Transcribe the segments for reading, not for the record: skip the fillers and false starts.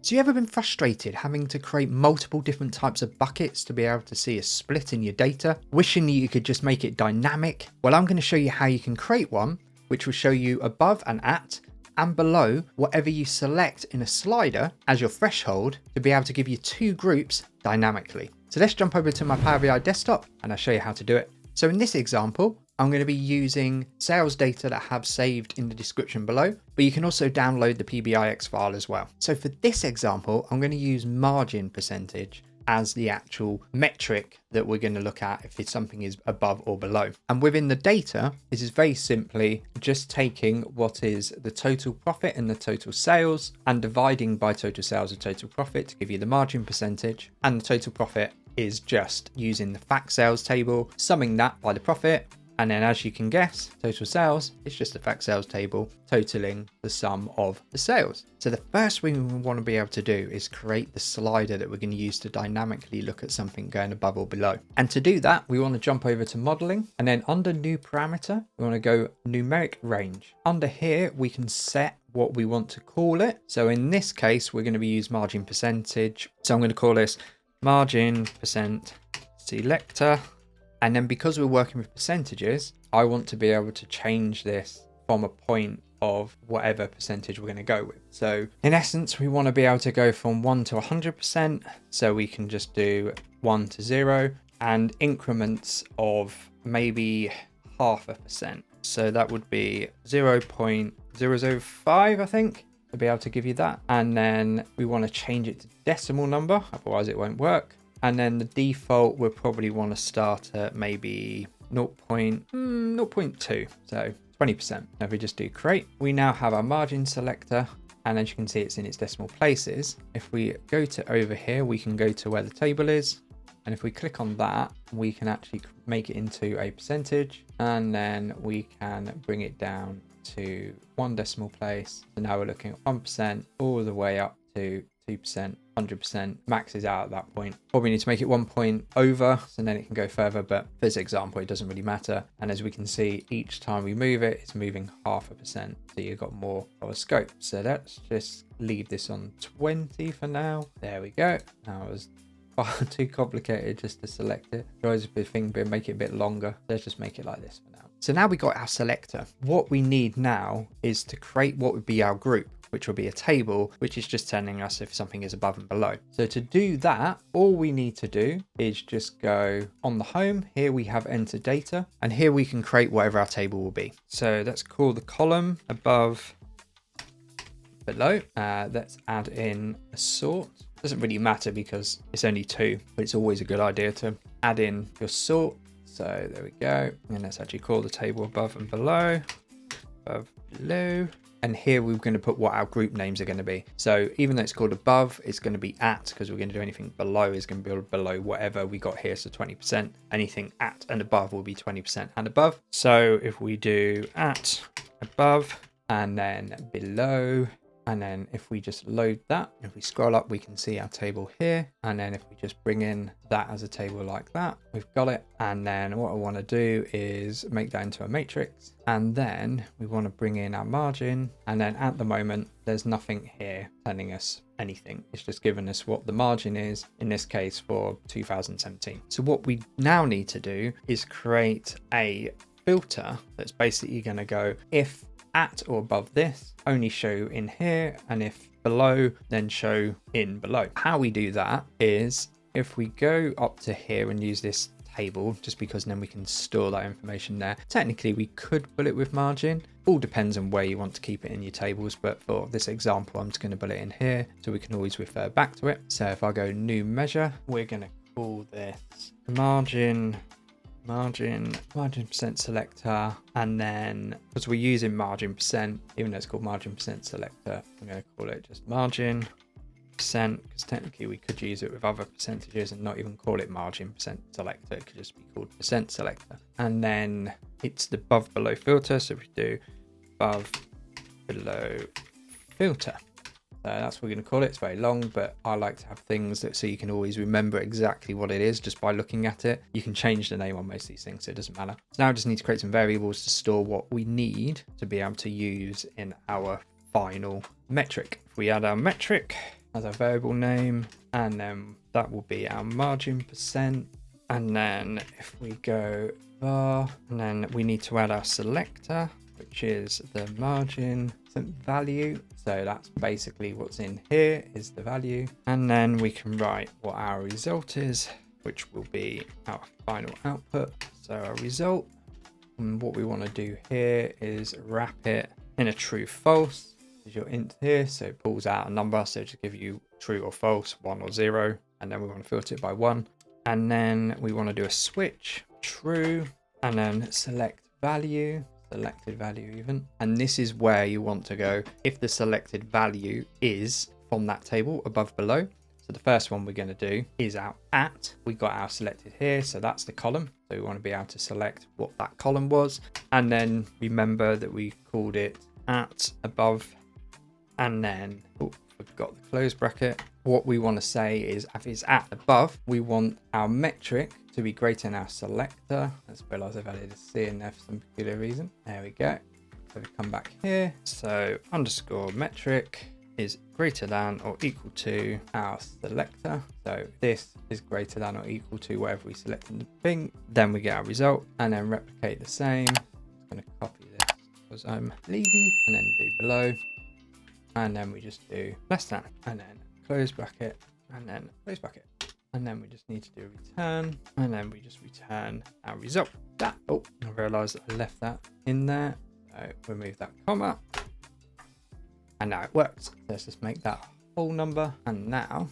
So you ever been frustrated having to create multiple different types of buckets to be able to see a split in your data, wishing that you could just make it dynamic? Well, I'm going to show you how you can create one, which will show you above and at and below whatever you select in a slider as your threshold to be able to give you two groups dynamically. So let's jump over to my Power BI desktop and I'll show you how to do it. So in this example, I'm going to be using sales data that I have saved in the description below, but you can also download the PBIX file as well. So for this example, I'm going to use margin percentage as the actual metric that we're going to look at if something is above or below. And within the data, this is very simply just taking what is the total profit and the total sales and dividing by total sales and total profit to give you the margin percentage. And the total profit is just using the fact sales table, summing that by the profit. And then as you can guess, total sales is just a fact sales table totaling the sum of the sales. So the first thing we want to be able to do is create the slider that we're going to use to dynamically look at something going above or below. And to do that, we want to jump over to modeling and then under new parameter, we want to go numeric range. Under here, we can set what we want to call it. So in this case, we're going to be using margin percentage. So I'm going to call this margin percent selector. And then because we're working with percentages, I want to be able to change this from a point of whatever percentage we're going to go with. So in essence, we want to be able to go from 1 to 100%. So we can just do 1 to 0 and increments of maybe 0.5%. So that would be 0.005, I think, to be able to give you that. And then we want to change it to decimal number, otherwise it won't work. And then the default, we'll probably want to start at maybe 0.2, so 20%. Now if we just do create, we now have our margin selector. And as you can see, it's in its decimal places. If we go to over here, we can go to where the table is. And if we click on that, we can actually make it into a percentage. And then we can bring it down to one decimal place. So now we're looking at 1% all the way up to 2%, 100%, maxes out at that point. Probably need to make it 1 point over, so then it can go further, but for this example, it doesn't really matter. And as we can see, each time we move it, it's moving 0.5%, so you've got more of a scope. So let's just leave this on 20 for now. There we go. Now it was far too complicated just to select it. Tries a bit thing, but make it a bit longer. Let's just make it like this for now. So now we got our selector. What we need now is to create what would be our group, which will be a table, which is just telling us if something is above and below. So to do that, all we need to do is just go on the home. Here we have enter data, and here we can create whatever our table will be. So let's call the column above, below. Let's add in a sort. Doesn't really matter because it's only 2, but it's always a good idea to add in your sort. So there we go. And let's actually call the table above and below, above, below. And here we're going to put what our group names are going to be. So even though it's called above, it's going to be at, because we're going to do anything below is going to be below whatever we got here. So 20%, anything at and above will be 20% and above. So if we do at, above, and then below, and then if we just load that, if we scroll up, we can see our table here. And then if we just bring in that as a table like that, we've got it. And then what I want to do is make that into a matrix. And then we want to bring in our margin. And then at the moment, there's nothing here telling us anything. It's just giving us what the margin is, in this case for 2017. So what we now need to do is create a filter that's basically going to go if at or above this, only show in here, and if below, then show in below. How we do that is if we go up to here and use this table, just because then we can store that information there. Technically, we could put it with margin. All depends on where you want to keep it in your tables, but for this example, I'm just going to put it in here so we can always refer back to it. So if I go new measure, we're going to call this margin percent selector, and then because we're using margin percent, even though it's called margin percent selector, I'm going to call it just margin percent, because technically we could use it with other percentages and not even call it margin percent selector. It could just be called percent selector. And then it's the above below filter, so if we do above below filter, so that's what we're going to call it. It's very long, but I like to have things that so you can always remember exactly what it is just by looking at it. You can change the name on most of these things, so it doesn't matter. So now I just need to create some variables to store what we need to be able to use in our final metric. If we add our metric, as our variable name, and then that will be our margin %. And then if we go var, and then we need to add our selector, which is the margin value. So that's basically what's in here is the value. And then we can write what our result is, which will be our final output. So our result, and what we want to do here is wrap it in a true false. Is your int here, so it pulls out a number, so just give you true or false, 1 or 0, and then we want to filter it by 1. And then we want to do a switch, true, and then select value, selected value even. And this is where you want to go if the selected value is from that table above below. So the first one we're going to do is our at. We got our selected here, so that's the column. So we want to be able to select what that column was. And then remember that we called it at above, and then forgot the close bracket. What we want to say is if it's at above, we want our metric to be greater than our selector. Let's realize I've added a C in there for some peculiar reason. There we go. So we come back here. So underscore metric is greater than or equal to our selector. So this is greater than or equal to whatever we select in the thing. Then we get our result, and then replicate the same. I'm going to copy this because I'm lazy, and then do below. And then we just do less than, and then close bracket, and then close bracket. And then we just need to do return, and then we just return our result. That, oh, I realized I left that in there. So remove that comma. And now it works. Let's just make that whole number. And now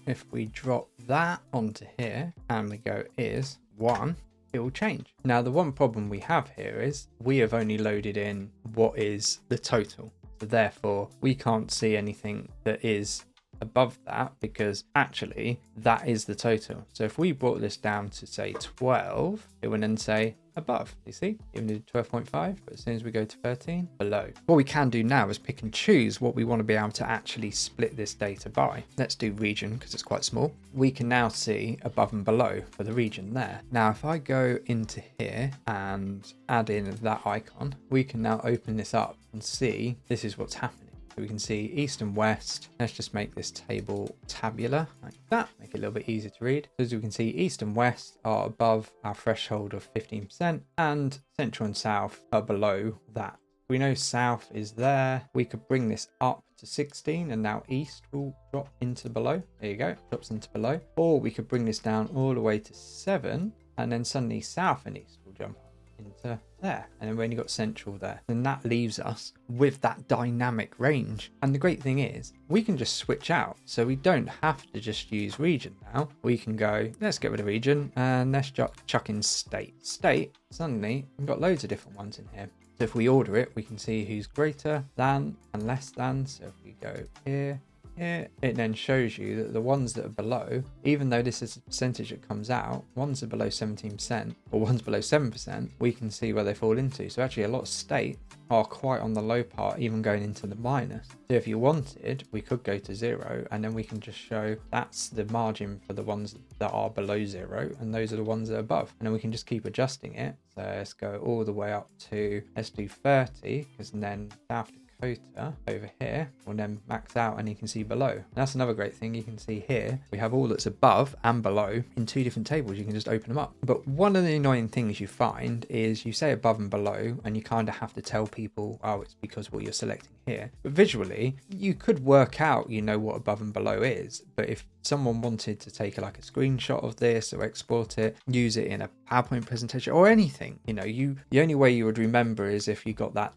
if we drop that onto here and we go is 1, it will change. Now the one problem we have here is we have only loaded in what is the total. So therefore we can't see anything that is above that because actually that is the total. So if we brought this down to say 12, it would then say above. You see, even did 12.5, but as soon as we go to 13, below. What we can do now is pick and choose what we want to be able to actually split this data by. Let's do region because it's quite small. We can now see above and below for the region there. Now, if I go into here and add in that icon, we can now open this up and see this is what's happening. So we can see east and west. Let's just make this table tabular like that, make it a little bit easier to read. So as we can see, east and west are above our threshold of 15%, and central and south are below that. We know south is there. We could bring this up to 16 and now east will drop into below. There you go, drops into below. Or we could bring this down all the way to 7 and then suddenly south and east will jump into there, and then when you've got central there, then that leaves us with that dynamic range. And the great thing is we can just switch out, so we don't have to just use region now. We can go, let's get rid of region and let's chuck in state. Suddenly we've got loads of different ones in here. So if we order it, we can see who's greater than and less than. So if we go here, it then shows you that the ones that are below, even though this is a percentage that comes out, ones are below 17% or ones below 7%, we can see where they fall into. So actually a lot of states are quite on the low part, even going into the minus. So if you wanted, we could go to 0 and then we can just show that's the margin for the ones that are below 0 and those are the ones that are above. And then we can just keep adjusting it. So let's go all the way up to, let's do 30, because then South Dakota over here will then max out and you can see below. And that's another great thing. You can see here we have all that's above and below in 2 different tables. You can just open them up. But one of the annoying things you find is you say above and below and you kind of have to tell people, oh, it's because what you're selecting here. But visually you could work out, you know, what above and below is. But if someone wanted to take like a screenshot of this or export it, use it in a PowerPoint presentation or anything, you know, the only way you would remember is if you got that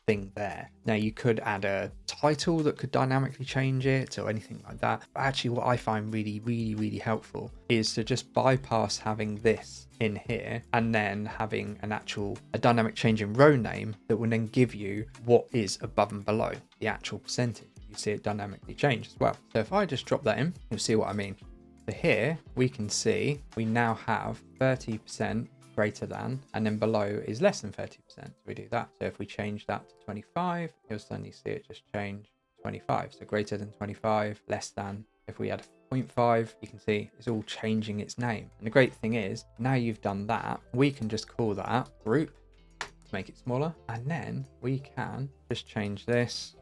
thing there. Now you could add a title that could dynamically change it or anything like that. But actually what I find really helpful is to just bypass having this in here and then having a dynamic change in row name that will then give you what is above and below, the actual percentage. You see it dynamically change as well. So if I just drop that in, you'll see what I mean. So here we can see we now have 30% greater than, and then below is less than 30%. So we do that. So if we change that to 25, you'll suddenly see it just change 25. So greater than 25, less than. If we add 0.5, you can see it's all changing its name. And the great thing is now you've done that, we can just call that group to make it smaller. And then we can just change this.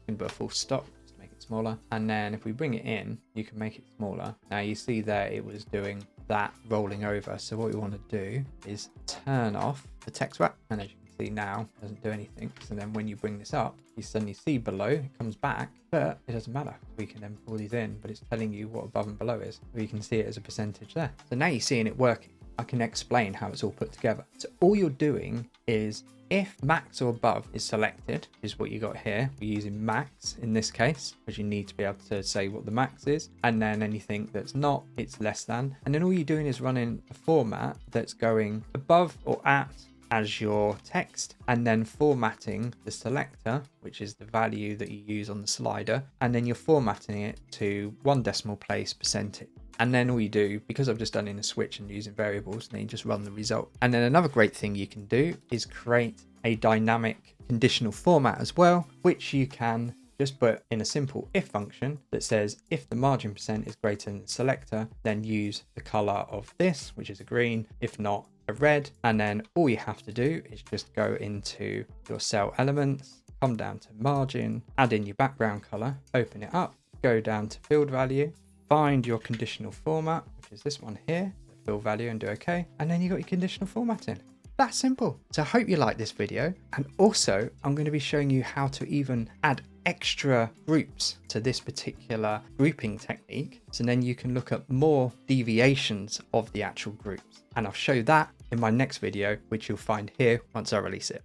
We can put a full stop to make it bit smaller. And then if we bring it in, you can make it smaller. Now you see there it was doing that rolling over. So what we want to do is turn off the text wrap. And as you can see now, it doesn't do anything. So then when you bring this up, you suddenly see below, it comes back, but it doesn't matter. We can then pull these in, but it's telling you what above and below is. So you can see it as a percentage there. So now you're seeing it working. I can explain how it's all put together. So all you're doing is if max or above is selected, is what you got here. We're using max in this case, because you need to be able to say what the max is. And then anything that's not, it's less than. And then all you're doing is running a format that's going above or at as your text, and then formatting the selector, which is the value that you use on the slider. And then you're formatting it to 1 decimal place percentage. And then all you do, because I've just done in a switch and using variables, then you just run the result. And then another great thing you can do is create a dynamic conditional format as well, which you can just put in a simple if function that says if the margin percent is greater than the selector, then use the color of this, which is a green, if not a red. And then all you have to do is just go into your cell elements, come down to margin, add in your background color, open it up, go down to field value, find your conditional format, which is this one here, fill value, and do OK. And then you got your conditional formatting. That's simple. So I hope you like this video. And also I'm going to be showing you how to even add extra groups to this particular grouping technique. So then you can look at more deviations of the actual groups. And I'll show that in my next video, which you'll find here once I release it.